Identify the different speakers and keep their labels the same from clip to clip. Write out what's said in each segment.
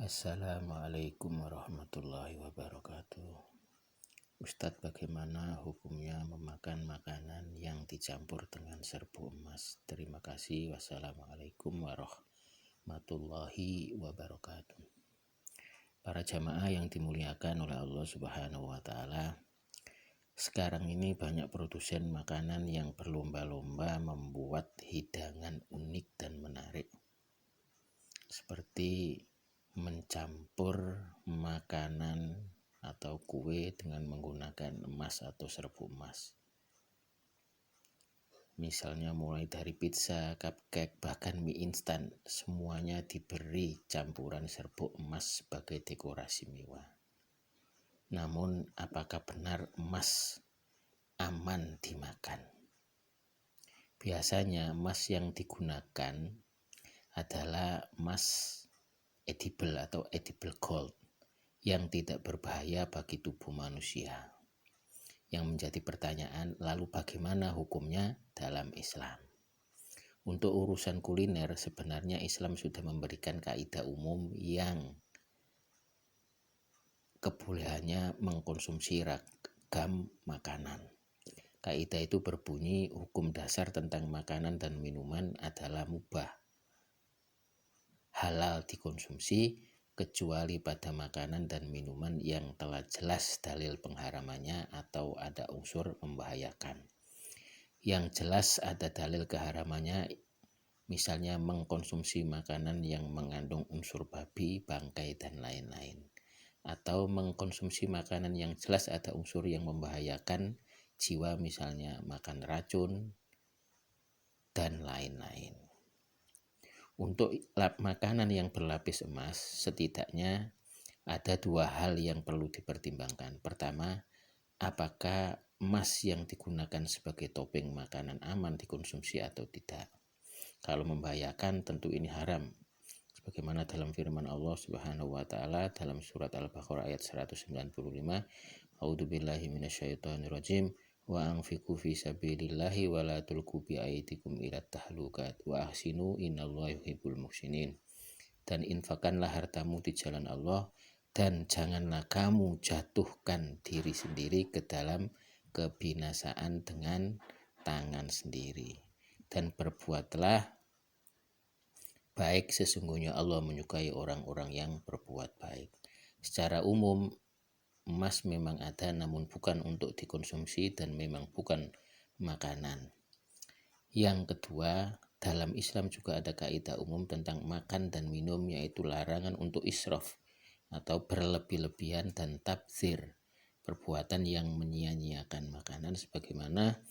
Speaker 1: Assalamualaikum warahmatullahi wabarakatuh. Ustadz, bagaimana hukumnya memakan makanan yang dicampur dengan serbuk emas? Terima kasih. Wassalamualaikum warahmatullahi wabarakatuh. Para jamaah yang dimuliakan oleh Allah Subhanahu wa Ta'ala, sekarang ini banyak produsen makanan yang berlomba-lomba membuat hidangan unik dan menarik, seperti mencampur makanan atau kue dengan menggunakan emas atau serbuk emas. Misalnya mulai dari pizza, cupcake, bahkan mie instan, semuanya diberi campuran serbuk emas sebagai dekorasi mewah. Namun, apakah benar emas aman dimakan? Biasanya emas yang digunakan adalah emas edible atau edible gold yang tidak berbahaya bagi tubuh manusia. Yang menjadi pertanyaan, lalu bagaimana hukumnya dalam Islam? Untuk urusan kuliner, sebenarnya Islam sudah memberikan kaidah umum yang kebolehannya mengkonsumsi ragam makanan. Kaidah itu berbunyi, hukum dasar tentang makanan dan minuman adalah mubah, halal dikonsumsi, kecuali pada makanan dan minuman yang telah jelas dalil pengharamannya atau ada unsur membahayakan. Yang jelas ada dalil keharamannya, misalnya mengkonsumsi makanan yang mengandung unsur babi, bangkai, dan lain-lain. Atau mengkonsumsi makanan yang jelas ada unsur yang membahayakan jiwa, misalnya makan racun, dan lain-lain. Untuk makanan yang berlapis emas, setidaknya ada dua hal yang perlu dipertimbangkan. Pertama, apakah emas yang digunakan sebagai topping makanan aman dikonsumsi atau tidak? Kalau membahayakan, tentu ini haram. Sebagaimana dalam firman Allah Subhanahu wa Ta'ala dalam surat Al-Baqarah ayat 195, A'udzubillahi minasyaitonirrajim, wa anfiqu fi sabilillahi wa la tulqu bi aydikum ila tahlukat wa ahsinu innallaha yuhibbul muhsinin. Dan infakkanlah hartamu di jalan Allah dan janganlah kamu jatuhkan diri sendiri ke dalam kebinasaan dengan tangan sendiri, dan berbuatlah baik, sesungguhnya Allah menyukai orang-orang yang berbuat baik. Secara umum, emas memang ada, namun bukan untuk dikonsumsi dan memang bukan makanan. Yang kedua, dalam Islam juga ada kaidah umum tentang makan dan minum, yaitu larangan untuk israf atau berlebih-lebihan dan tabdzir, perbuatan yang menyia-nyiakan makanan, sebagaimana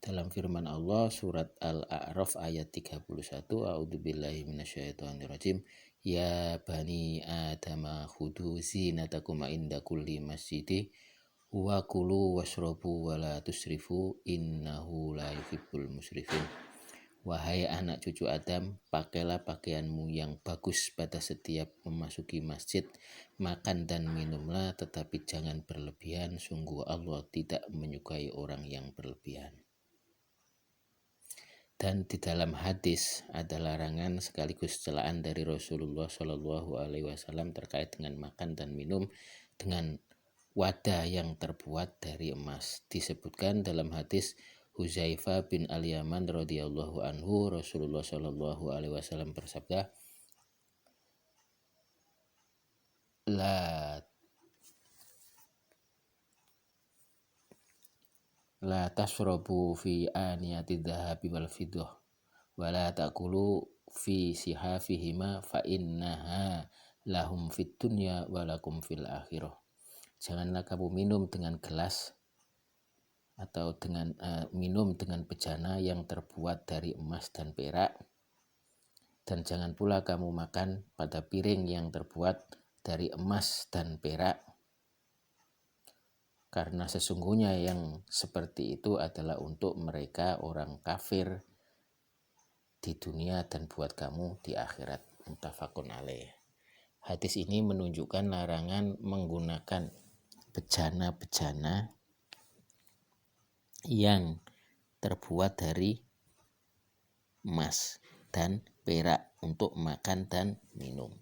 Speaker 1: dalam firman Allah surat Al-A'raf ayat 31, A'udzubillahi minasyaitonirrajim, ya bani adama khudu zinatakum inda kulli masjidi wa kulu washrabu wa la tusrifu innahu la yuhibbul musrifin. Wahai anak cucu Adam, pakailah pakaianmu yang bagus pada setiap memasuki masjid, makan dan minumlah, tetapi jangan berlebihan, sungguh Allah tidak menyukai orang yang berlebihan. Dan di dalam hadis ada larangan sekaligus celaan dari Rasulullah Shallallahu Alaihi Wasallam terkait dengan makan dan minum dengan wadah yang terbuat dari emas. Disebutkan dalam hadis Huzaifah bin Al-Yaman radhiyallahu anhu, Rasulullah Shallallahu Alaihi Wasallam bersabda, La tashrabu fi aniyati dhahabi wal fiddah wa la ta'kulu fi sihafihima fa innaha lahum fid dunya wa lakum fil akhirah. Janganlah kamu minum dengan gelas atau minum dengan bejana yang terbuat dari emas dan perak, dan jangan pula kamu makan pada piring yang terbuat dari emas dan perak, karena sesungguhnya yang seperti itu adalah untuk mereka orang kafir di dunia dan buat kamu di akhirat. Muttafaqun alaih. Hadis ini menunjukkan larangan menggunakan bejana-bejana yang terbuat dari emas dan perak untuk makan dan minum.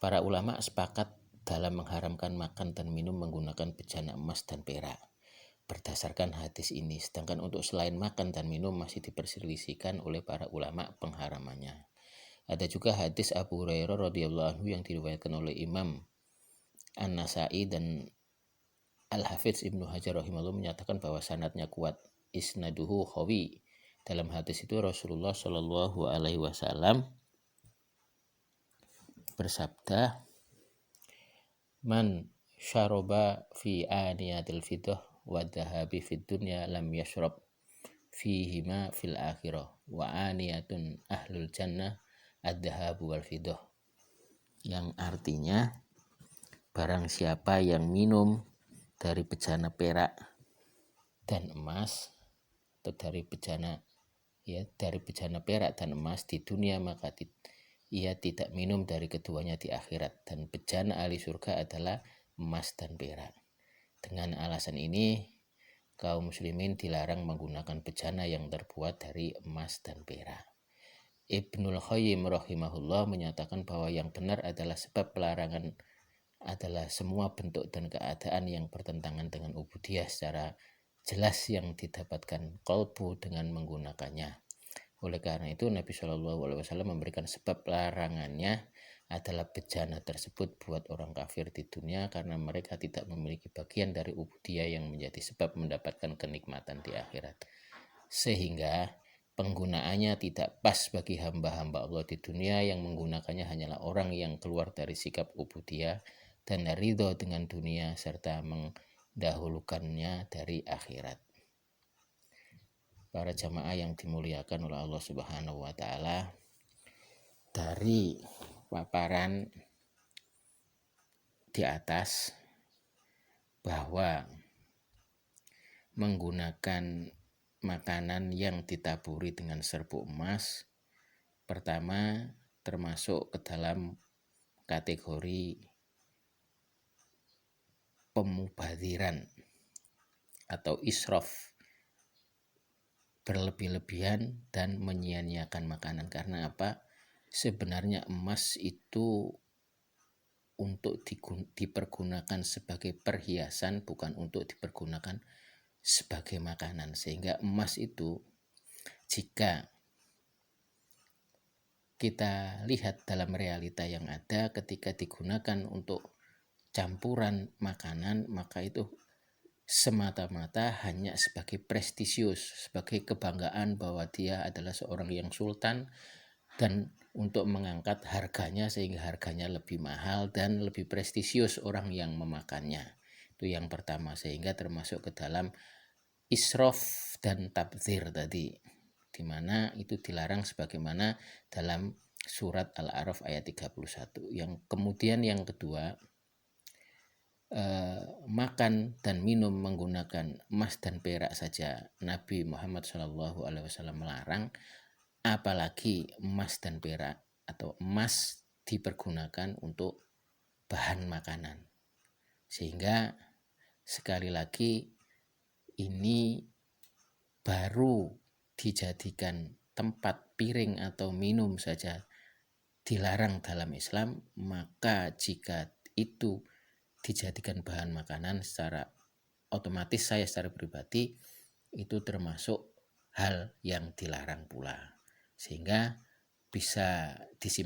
Speaker 1: Para ulama sepakat dalam mengharamkan makan dan minum menggunakan bejana emas dan perak berdasarkan hadis ini. Sedangkan untuk selain makan dan minum masih diperselisihkan oleh para ulama pengharamannya. Ada juga hadis Abu Hurairah radhiyallahu anhu yang diriwayatkan oleh Imam An-Nasai dan Al-Hafidz Ibnu Hajar rahimahullah menyatakan bahwa sanadnya kuat, isnaduhu qawi. Dalam hadis itu Rasulullah Shallallahu alaihi wasallam bersabda, "Man syaroba fi aniyatil fiddah wa dhahabi fid dunya lam yashrab fihima fil akhirah wa aniyatun ahlul jannah ad-dhahabu wal fiddah." Yang artinya, barang siapa yang minum dari bejana perak dan emas atau dari bejana perak dan emas di dunia, maka ia tidak minum dari keduanya di akhirat, dan bejana ahli surga adalah emas dan perak. Dengan alasan ini, kaum muslimin dilarang menggunakan bejana yang terbuat dari emas dan perak. Ibnul Qayyim rahimahullah menyatakan bahwa yang benar adalah sebab pelarangan adalah semua bentuk dan keadaan yang bertentangan dengan ubudiyah secara jelas yang didapatkan qalbu dengan menggunakannya. Oleh karena itu Nabi Shallallahu alaihi wasallam memberikan sebab larangannya adalah bejana tersebut buat orang kafir di dunia karena mereka tidak memiliki bagian dari ubudiyah yang menjadi sebab mendapatkan kenikmatan di akhirat. Sehingga penggunaannya tidak pas bagi hamba-hamba Allah di dunia, yang menggunakannya hanyalah orang yang keluar dari sikap ubudiyah dan ridho dengan dunia serta mendahulukannya dari akhirat. Para jamaah yang dimuliakan oleh Allah Subhanahu wa taala, dari paparan di atas bahwa menggunakan makanan yang ditaburi dengan serbuk emas pertama termasuk ke dalam kategori pemubadiran atau israf, berlebih-lebihan dan menyia-nyiakan makanan. Karena apa? Sebenarnya emas itu untuk dipergunakan sebagai perhiasan, bukan untuk dipergunakan sebagai makanan. Sehingga emas itu, jika kita lihat dalam realita yang ada, ketika digunakan untuk campuran makanan, maka itu semata-mata hanya sebagai prestisius, sebagai kebanggaan bahwa dia adalah seorang yang sultan, dan untuk mengangkat harganya sehingga harganya lebih mahal dan lebih prestisius orang yang memakannya. Itu yang pertama, sehingga termasuk ke dalam israf dan tabdzir tadi, di mana itu dilarang sebagaimana dalam surat Al-A'raf ayat 31. Yang kemudian yang kedua, makan dan minum menggunakan emas dan perak saja Nabi Muhammad SAW melarang, apalagi emas dan perak atau emas dipergunakan untuk bahan makanan. Sehingga sekali lagi ini baru dijadikan tempat piring atau minum saja dilarang dalam Islam, maka jika itu dijadikan bahan makanan secara otomatis saya secara pribadi itu termasuk hal yang dilarang pula, sehingga bisa disimpan